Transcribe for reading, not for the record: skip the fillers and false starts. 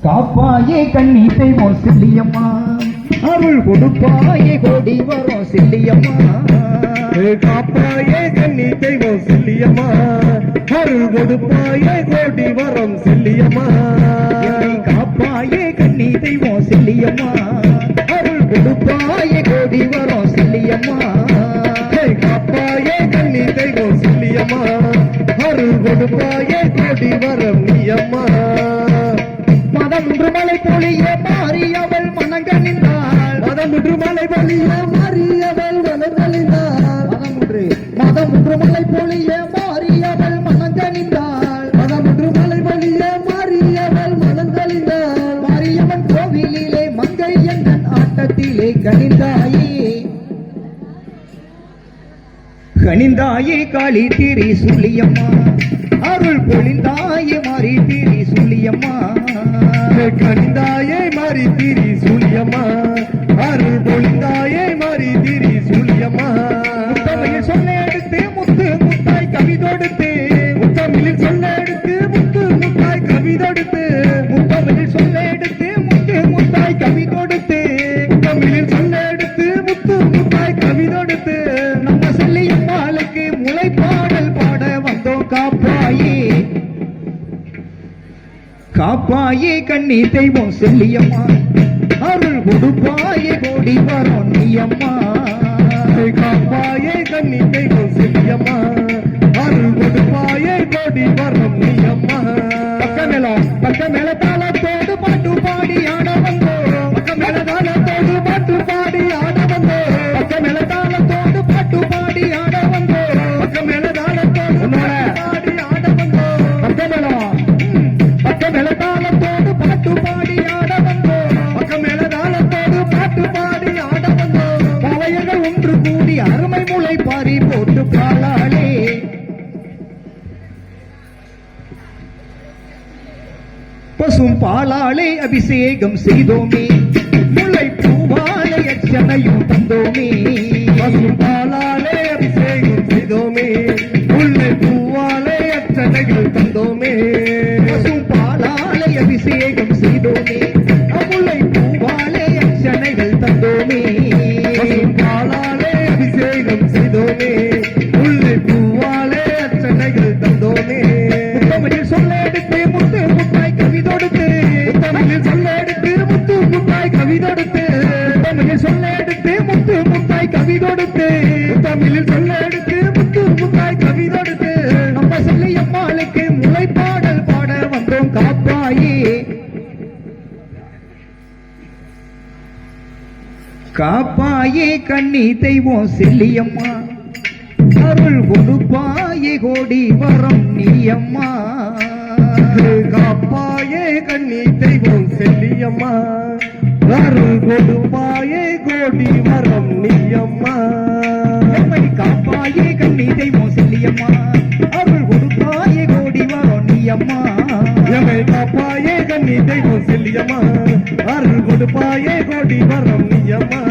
காப்பாயே கண்ணி செய்வோம் செல்லியம்மா, அருள் கொடுப்பாயே கோடி வரும் செல்லியம்மா. காப்பாயே கண்ணி செய்வோம் செல்லியம்மா, அருள் கொடுப்பாயே கோடி வரும் செல்லியம்மா. காப்பாயே கண்ணி செய்வோம் செல்லியம்மா, அருள் கொடுப்பாயே கோடி வரும் செல்லியம்மா. காப்பாயே கண்ணி செய்வோம் செல்லியம்மா, அருள் கொடுப்பாயே கோடி வரும் நீயம்மா. மதமுன்று மலை பொழிய மாறியவள் மனங்கணிந்தாள், மதமுன்று மலை பொழிய மாறியவள் மனங்கணிந்தாள். மதமுன்று மலை பொழிய மாறியவள் மனங்கணிந்தாள், மதமுன்று மலை பொழிய மாறியவள் மனங்கணிந்தாள். மாரியம்மன் கோவிலிலே மங்கை எந்தன் ஆட்டத்திலே கணிந்தாயே, கணிந்தாயே காளி திரி சுள்ளியம்மா, அருள் பொழிந்தாயே மாறி திரி சுள்ளியம்மா. கணிந்தாயே மாறி திரி சூழியம்மா, அருள் பொழிந்தாயே மாறி திரி சூழியம்மா. முத்தமிழில் சொல்ல எடுத்து முத்து முத்தாய் கவிதொடுத்து, முத்தமிழில் சொல்ல எடுத்து முத்து முத்தாய் கவிதொடுத்து, முத்தமிழில் சொல்ல எடுத்து முத்து முத்தாய் கவிதொடுத்து, முத்தமிழில் சொல்ல எடுத்து முத்து முத்தாய் கவிதொடுத்து. நம்ம செல்லியம்மாளுக்கு முளைப்பாடல் பாட வந்தோம். காப்பாயே காப்பாயே கண்ணி தெய்வம் செல்லியம்மா, அருள் கொடுப்பாயே கோடி வரும் நீயம்மா. காப்பாயே கண்ணி தெய்வம் செல்லியம்மா, அருள் கொடுப்பாயே கோடி வரும் நீயம்மா. பக்க மேல தாளத்தோடு பாட்டு பாடி ஆட வந்தோம், பக்க மேல தாளத்தோடு பாட்டு பாடி ஆட வந்தோம், பக்க மேல தாளத்தோடு பாட்டு பாடி ஆட வந்தோம், பக்க மேல தாளத்தோடு பாடி ஆட வந்தோம். பக்க மேல தாளத்தோடு பாட்டு பாடி ஆட வந்தோம், பக்க மேல தாளத்தோடு பாட்டு பாடி ஆட வந்தோம். பவையர்கள் ஒன்று கூடி அருமை முளை பாரி போட்டு பாலாளே, பசும் பாலாளே அபிஷேகம் செய்தோமே, முளை பூவாலை அர்ச்சனையும் தந்தோமே. பசும் பாலாலே அபிஷேகம் செய்தோமே, முல்லை பூவாலே அர்ச்சனைகள் தந்தோமே. பசும் பாலாலை அபிஷேகம் செய்தோமே, முல்லை பூவாலை அர்ச்சனைகள் தந்தோமே. பசும் பாலாலே அபிஷேகம் செய்தோமே, முல்லை பூவாலே அர்ச்சனைகள் தந்தோமே. முத்தமிழில் சொல்ல எடுத்து முத்து முத்தாய் கவிதொடுத்து, முத்தமிழில் சொல்ல எடுத்து முத்து முத்தாய் கவிதொடுத்து, முத்தமிழில் சொல்ல எடுத்து முத்து முத்தாய் கவிதொடுத்து, முத்தமிழில் சொல்ல எடுத்து முத்து முத்தாய் கவிதொடுத்து. நம்ம செல்லியம்மாளுக்கு முளைப்பாடல் பாட வந்தோம். காப்பாயே காப்பாயே கண்ணி தெய்வம் செல்லியம்மா, அருள் கொடுப்பாயே கோடி வரம் நீயம்மா. காப்பாயே கண்ணி தெய்வம் செல்லியம்மா, அருள் கொடுப்பாயே கோடி வரம் நீயம்மா. காப்பாயே கண்ணி தெய்வம் செல்லியம்மா, அருள் கொடுப்பாயே கோடி வரம் நீயம்மா. எமை காப்பாயே கண்ணி தெய்வம் செல்லியம்மா, அருள் கொடுப்பாயே கோடி வரம் நீயம்மா.